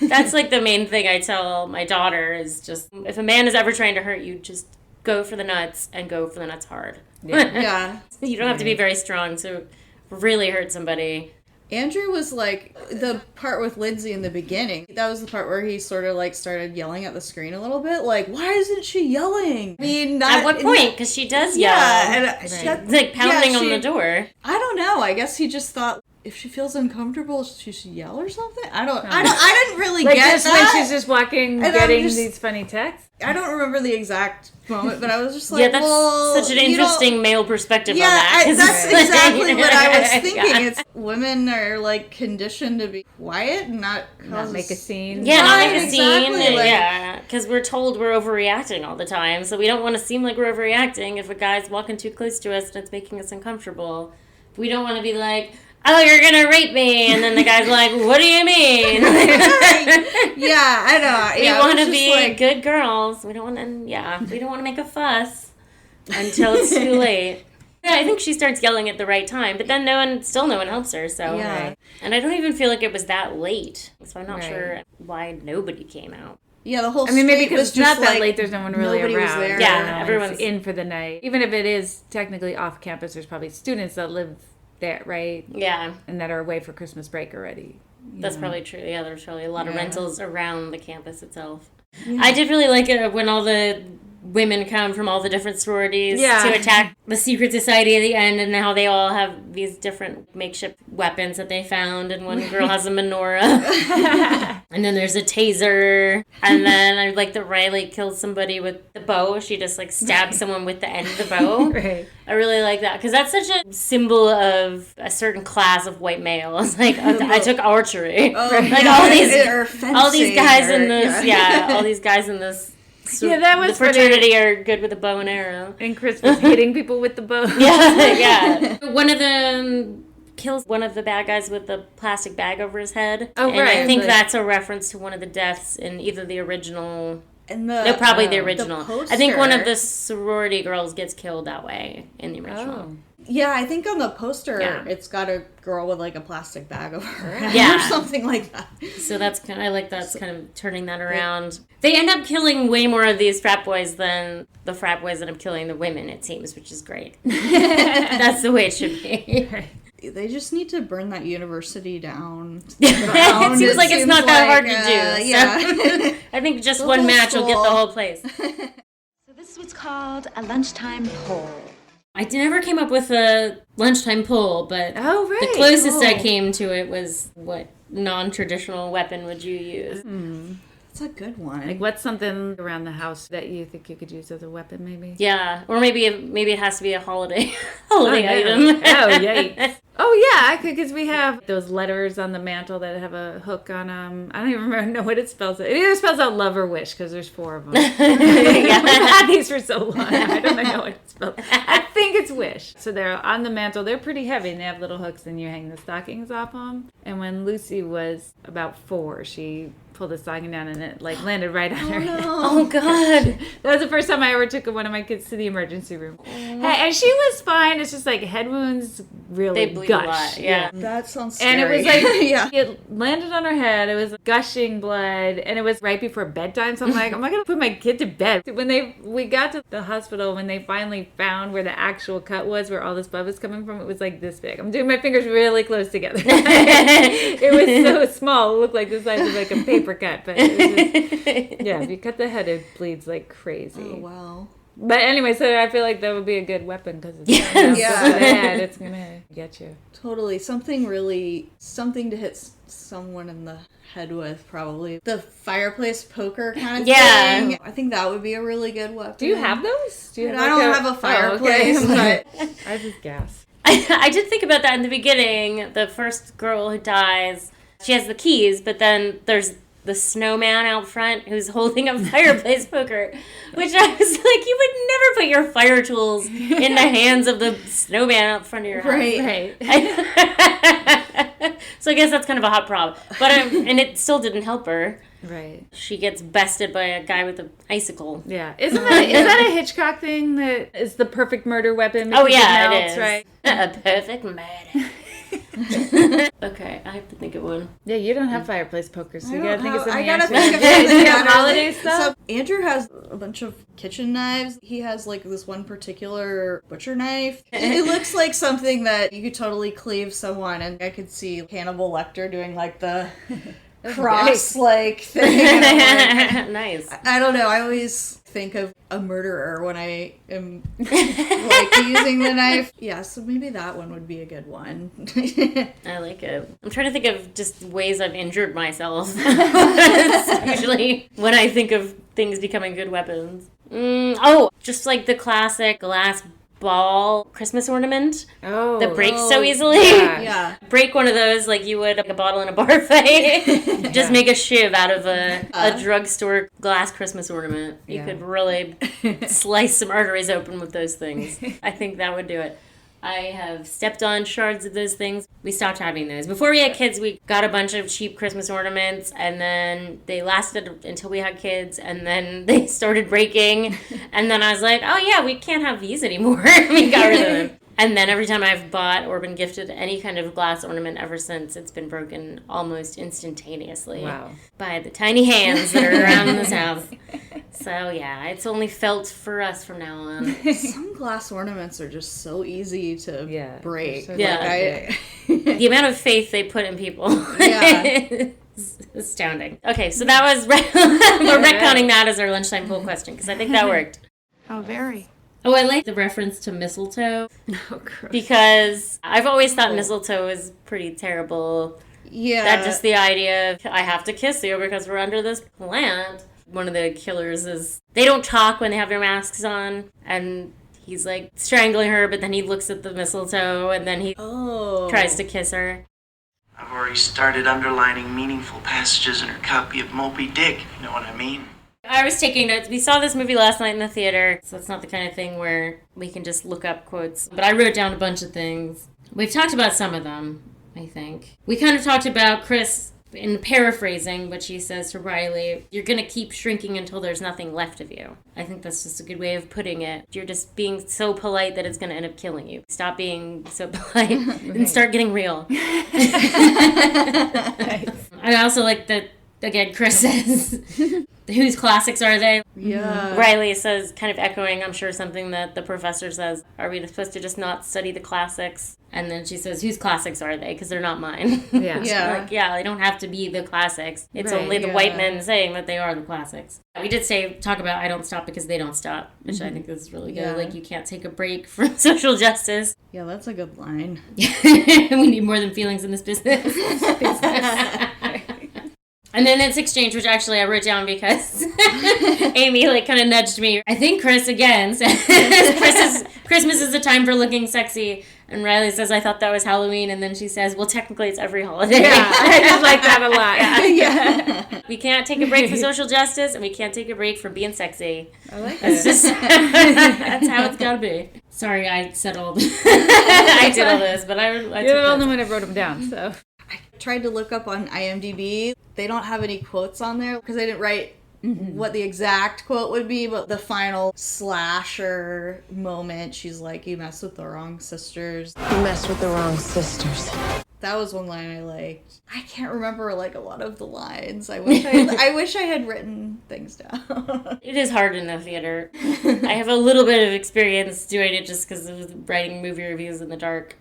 That's like the main thing I tell my daughter is just if a man is ever trying to hurt you, just go for the nuts and go for the nuts hard. Yeah. You don't have to be very strong to really hurt somebody. Andrew was like, the part with Lindsay in the beginning, that was the part where he sort of like started yelling at the screen a little bit. Like, why isn't she yelling? I mean, not... At what point? Because she does yell. Yeah. And like pounding on the door. I don't know. I guess he just thought, if she feels uncomfortable, she should yell or something. I didn't really like get just that. When she's just walking, And getting just, these funny texts. I don't remember the exact moment, but I was just like, that's such an interesting male perspective on yeah, that. That's exactly what I was thinking. It's women are like conditioned to be quiet and not make a scene. Yeah, not make a exactly, scene. like, yeah, because we're told we're overreacting all the time, so we don't want to seem like we're overreacting if a guy's walking too close to us and it's making us uncomfortable. We don't want to be like, oh, you're gonna rape me, and then the guy's like, what do you mean? Yeah, I know. We want to be good girls. We don't want to. Yeah, we don't want to make a fuss until it's too late. Yeah, I think she starts yelling at the right time, but then no one helps her. So yeah. And I don't even feel like it was that late, so I'm not sure why nobody came out. Yeah, the whole. I mean, maybe because was it's not just that like, late. There's no one really nobody around. was there. Yeah, everyone's in for the night. Even if it is technically off campus, there's probably students that live there, right? Yeah, and that are away for Christmas break already. That's probably true. Yeah, there's probably a lot of rentals around the campus itself. Yeah. I did really like it when all the women come from all the different sororities to attack the secret society at the end, and how they all have these different makeshift weapons that they found, and one girl has a menorah. And then there's a taser, and then I like that Riley kills somebody with the bow. She just like stabs someone with the end of the bow. Right. I really like that because that's such a symbol of a certain class of white males. Like I took archery, like all these guys in this, all these guys in this. So that was the fraternity are good with a bow and arrow. And Chris was hitting people with the bow. Yeah. One of them kills one of the bad guys with the plastic bag over his head. Oh, and right. I think that's a reference to one of the deaths in either the original... probably the original. I think one of the sorority girls gets killed that way in the original. Oh. Yeah, I think on the poster it's got a girl with like a plastic bag over her head or something like that. So that's kind of, I like that's kind of turning that around. They end up killing way more of these frat boys than the frat boys end up killing the women, it seems, which is great. That's the way it should be. They just need to burn that university down. It seems like it's not that hard to do. Yeah. So I think just one match will get the whole place. So this is what's called a lunchtime poll. I never came up with a lunchtime poll, but the closest I came to it was what non-traditional weapon would you use? That's a good one. Like, what's something around the house that you think you could use as a weapon, maybe? Yeah, or maybe it has to be a holiday item. Oh, yikes. Oh, yeah, I could, because we have those letters on the mantle that have a hook on them. I don't even know what it spells out. It either spells out love or wish, because there's 4 of them. We've had these for so long. I don't know what it spells. I think it's wish. So they're on the mantle. They're pretty heavy, and they have little hooks, and you hang the stockings off them. And when Lucy was about 4, she pulled the stocking down, and it like landed right on her head. Oh, God. That was the first time I ever took one of my kids to the emergency room. And she was fine. It's just like head wounds really They bleed gush. a lot, yeah. That sounds scary. And it was like, it landed on her head. It was gushing blood. And it was right before bedtime. So I'm like, I'm not going to put my kid to bed. When we got to the hospital, when they finally found where the actual cut was, where all this blood was coming from, it was like this big. I'm doing my fingers really close together. It was so small. It looked like the size of like a paper cut. But it was just, if you cut the head, it bleeds like crazy. Oh, wow. But anyway, so I feel like that would be a good weapon because it's gonna get you. Totally. Something to hit someone in the head with, probably. The fireplace poker kind of thing. I think that would be a really good weapon. Do you have those? I don't have a fireplace, but I just gas. I did think about that in the beginning. The first girl who dies, She has the keys, but then there's the snowman out front who's holding a fireplace poker, which I was like, you would never put your fire tools in the hands of the snowman out front of your house. Right. So I guess that's kind of a hot problem. But and it still didn't help her. Right. She gets bested by a guy with an icicle. Yeah. Is that a Hitchcock thing that is the perfect murder weapon? Oh, yeah, melts, it is. Right? A perfect murder. Okay, I have to think of one. Yeah, you don't have fireplace pokers, so you gotta think of something. I gotta actually- think of something. You have holiday stuff? So Andrew has a bunch of kitchen knives. He has like this one particular butcher knife. It looks like something that you could totally cleave someone, and I could see Hannibal Lecter doing like the cross-like thing. Like, nice. I don't know. I always think of a murderer when I am like using the knife. Yeah, so maybe that one would be a good one. I like it. I'm trying to think of just ways I've injured myself. Usually when I think of things becoming good weapons. Just like the classic glass ball Christmas ornament that breaks so easily. Yeah. Break one of those like you would a bottle in a bar fight. Just make a shiv out of a drugstore glass Christmas ornament. You could really slice some arteries open with those things. I think that would do it. I have stepped on shards of those things. We stopped having those. Before we had kids, we got a bunch of cheap Christmas ornaments, and then they lasted until we had kids, and then they started breaking. And then I was like, oh yeah, we can't have these anymore. We got rid of them. And then every time I've bought or been gifted any kind of glass ornament ever since, it's been broken almost instantaneously. Wow. By the tiny hands that are around in this house. So yeah, it's only felt for us from now on. Some glass ornaments are just so easy to break. So The amount of faith they put in people. Is astounding. Okay, so that was we're retconning that as our lunchtime poll question because I think that worked. How very. Oh, I like the reference to mistletoe because I've always thought mistletoe is pretty terrible. Yeah. That just the idea of I have to kiss you because we're under this plant. One of the killers is they don't talk when they have their masks on, and he's like strangling her, but then he looks at the mistletoe and then he tries to kiss her. I've already started underlining meaningful passages in her copy of Moby Dick, if you know what I mean. I was taking notes. We saw this movie last night in the theater, so it's not the kind of thing where we can just look up quotes. But I wrote down a bunch of things. We've talked about some of them, I think. We kind of talked about Chris, in paraphrasing what she says to Riley, you're going to keep shrinking until there's nothing left of you. I think that's just a good way of putting it. You're just being so polite that it's going to end up killing you. Stop being so polite and start getting real. I also like that, again, Chris says... Whose classics are they? Yeah. Riley says, kind of echoing, I'm sure, something that the professor says, are we supposed to just not study the classics? And then she says, whose classics are they? Because they're not mine. Yeah. They don't have to be the classics. It's Right, only the white men saying that they are the classics. We did talk about I don't stop because they don't stop, which I think is really good. Yeah. Like, you can't take a break from social justice. Yeah, that's a good line. We need more than feelings in this business. And then it's exchange, which actually I wrote down because Amy kind of nudged me. I think Chris again says Christmas is a time for looking sexy, and Riley says I thought that was Halloween, and then she says, well, technically it's every holiday. Yeah, I just like that a lot. Yeah. We can't take a break for social justice, and we can't take a break from being sexy. I like That's that. just that's how it's gotta be. Sorry, I said all this. I did all this, but I You're the only one that wrote them down, so. I tried to look up on IMDb. They don't have any quotes on there because I didn't write what the exact quote would be, but the final slasher moment, she's like, you mess with the wrong sisters. You messed with the wrong sisters. That was one line I liked. I can't remember a lot of the lines. I wish I had written things down. It is hard in the theater. I have a little bit of experience doing it just because of writing movie reviews in the dark.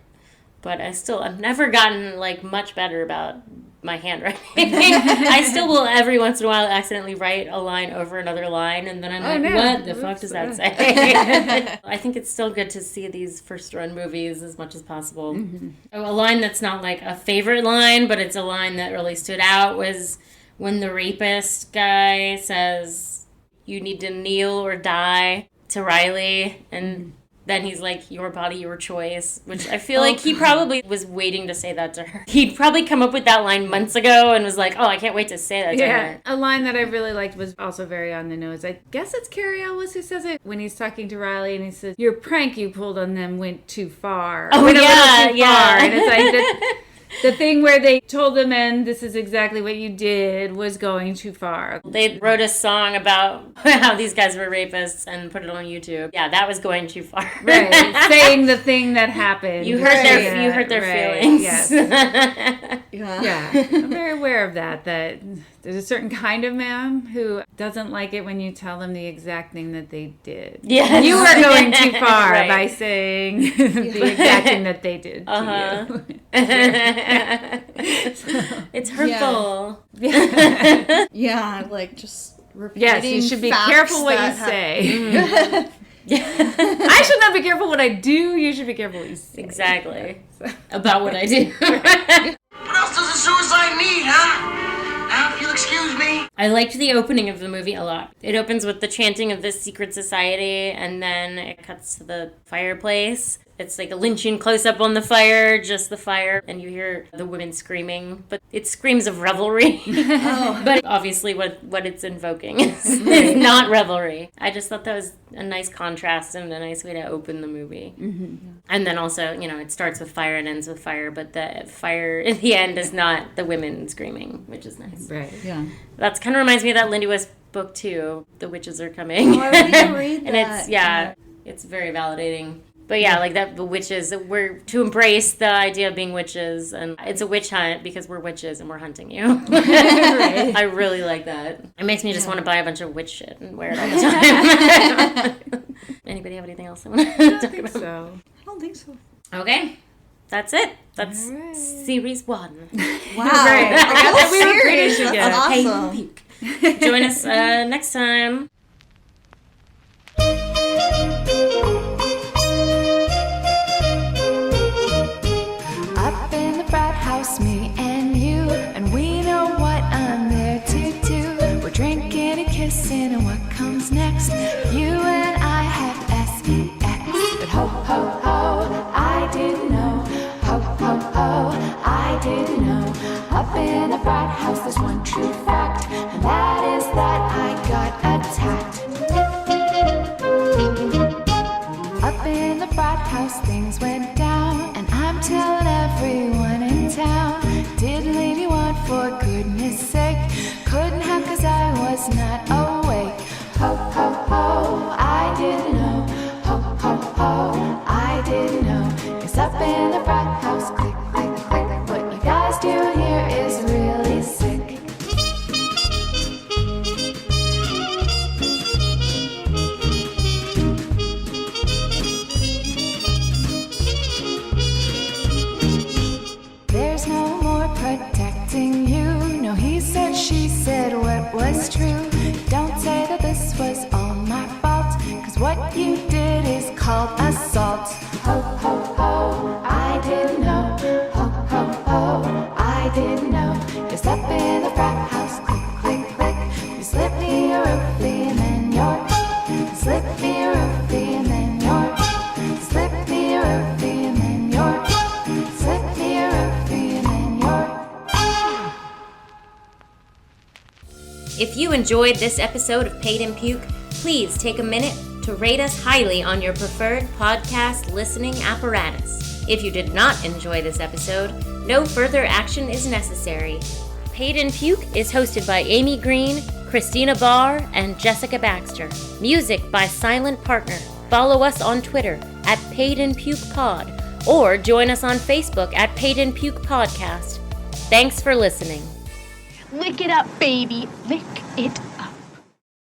But I've never gotten much better about my handwriting. I still will every once in a while accidentally write a line over another line, and then I'm what the fuck does that say? I think it's still good to see these first run movies as much as possible. Mm-hmm. A line that's not a favorite line, but it's a line that really stood out was when the rapist guy says, you need to kneel or die to Riley, and then he's like, your body, your choice, which I feel like he probably was waiting to say that to her. He'd probably come up with that line months ago and was like, oh, I can't wait to say that to her. A line that I really liked was also very on the nose. I guess it's Cary Elwes who says it when he's talking to Riley and he says, your prank you pulled on them went too far. Oh, went yeah, a little too yeah. far. And it's like the thing where they told the men this is exactly what you did was going too far. They wrote a song about how these guys were rapists and put it on YouTube. Yeah, that was going too far. Right, saying the thing that happened. You hurt their feelings. Yes. Yeah. I'm very aware of that there's a certain kind of man who doesn't like it when you tell them the exact thing that they did. Yes. You are going too far Right. by saying the exact thing that they did to you. It's hurtful. Yeah, like just repeating. Yes, you should be facts careful what you that say. I should not be careful what I do. You should be careful what you say. Exactly. About what I do. What else does a suicide need, huh? Now, if you'll excuse me. I liked the opening of the movie a lot. It opens with the chanting of this secret society, and then it cuts to the fireplace. It's like a Lynchian close-up on the fire, just the fire, and you hear the women screaming, but it screams of revelry. But obviously what it's invoking is not revelry. I just thought that was a nice contrast and a nice way to open the movie. Mm-hmm. And then also, it starts with fire and ends with fire, but the fire in the end is not the women screaming, which is nice. Right. Yeah. That kind of reminds me of that Lindy West book, too. The Witches Are Coming. Oh, I didn't read that. And it's very validating. But yeah, like that, the witches, we're to embrace the idea of being witches, and it's a witch hunt because we're witches and we're hunting you. Right. I really like that. It makes me just want to buy a bunch of witch shit and wear it all the time. Anybody have anything else they want to talk about? So. I don't think so. Okay. That's it. That's series 1. Wow. I got We were serious. pretty That's good. awesome. Puke. Join us next time. Up in the frat house, me and you, and we know what I'm there to do. We're drinking and kissing, and what comes next? You and I have S1E8, but ho ho ho, I didn't know. Ho ho ho, I didn't know. Up in the frat house, there's one true fact, and that is that I got attacked. Up in the frat house, things went down, and I'm telling everyone in town. Did lady want for goodness sake? Couldn't have 'cause I was not awake. Ho ho ho, I didn't know. Ho ho ho, I didn't know. 'Cause up in the frat house, click click click, what you guys do here is really sick. There's no more protecting you. No, he said, she said, what was true. Don't say that this was all my fault, 'cause what you did is called assault. Ho ho ho, I didn't know. Ho ho ho, I didn't know. Just up in the frat house, click click click. You slip me a roofie and then you're. Slip me a roofie and then you're. Slip me a roofie and then you're. Slip me a roofie and then you're. If you enjoyed this episode of Paid and Puke, please take a minute to rate us highly on your preferred podcast listening apparatus. If you did not enjoy this episode, no further action is necessary. Paid and Puke is hosted by Amy Green, Christina Barr, and Jessica Baxter. Music by Silent Partner. Follow us on Twitter at Paid and Puke Pod, or join us on Facebook at Paid and Puke Podcast. Thanks for listening. Lick it up, baby. Lick it